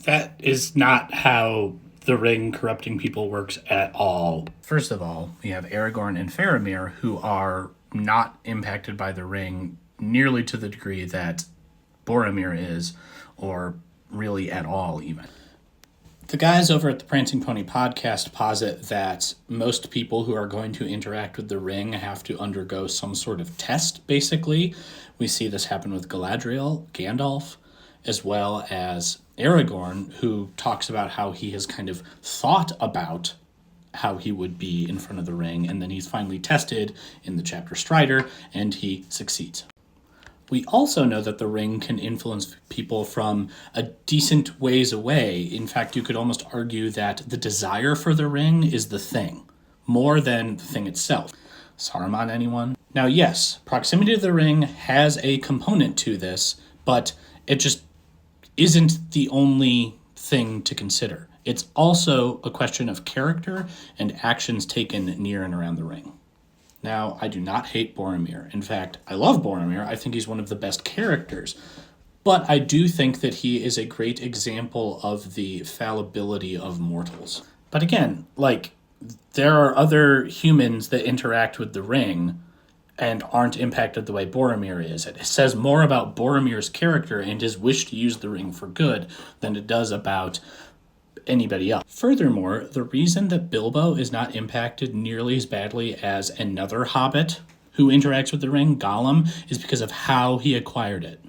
That is not how the ring corrupting people works at all. First of all, we have Aragorn and Faramir, who are not impacted by the ring nearly to the degree that Boromir is, or really at all even. The guys over at the Prancing Pony podcast posit that most people who are going to interact with the ring have to undergo some sort of test, basically. We see this happen with Galadriel, Gandalf, as well as Aragorn, who talks about how he has kind of thought about how he would be in front of the ring, and then he's finally tested in the chapter Strider, and he succeeds. We also know that the ring can influence people from a decent ways away. In fact, you could almost argue that the desire for the ring is the thing, more than the thing itself. Saruman, anyone? Now, yes, proximity to the ring has a component to this, but it just isn't the only thing to consider. It's also a question of character and actions taken near and around the ring. Now, I do not hate Boromir. In fact, I love Boromir. I think he's one of the best characters. But I do think that he is a great example of the fallibility of mortals. But again, there are other humans that interact with the ring and aren't impacted the way Boromir is. It says more about Boromir's character and his wish to use the ring for good than it does about anybody else. Furthermore, the reason that Bilbo is not impacted nearly as badly as another hobbit who interacts with the ring, Gollum, is because of how he acquired it.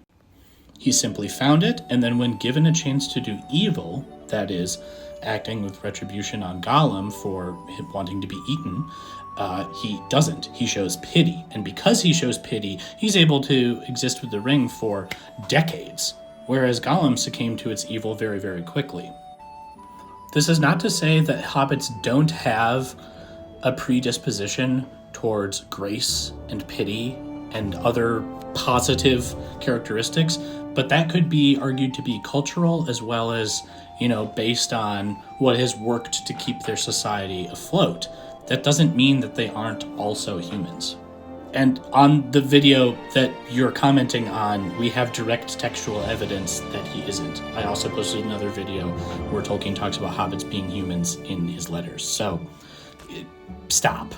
He simply found it, and then when given a chance to do evil, that is, acting with retribution on Gollum for him wanting to be eaten, he doesn't. He shows pity. And because he shows pity, he's able to exist with the ring for decades, whereas Gollum succumbed to its evil very, very quickly. This is not to say that hobbits don't have a predisposition towards grace and pity and other positive characteristics, but that could be argued to be cultural as well as, based on what has worked to keep their society afloat. That doesn't mean that they aren't also humans. And on the video that you're commenting on, we have direct textual evidence that he isn't. I also posted another video where Tolkien talks about hobbits being humans in his letters. So, stop.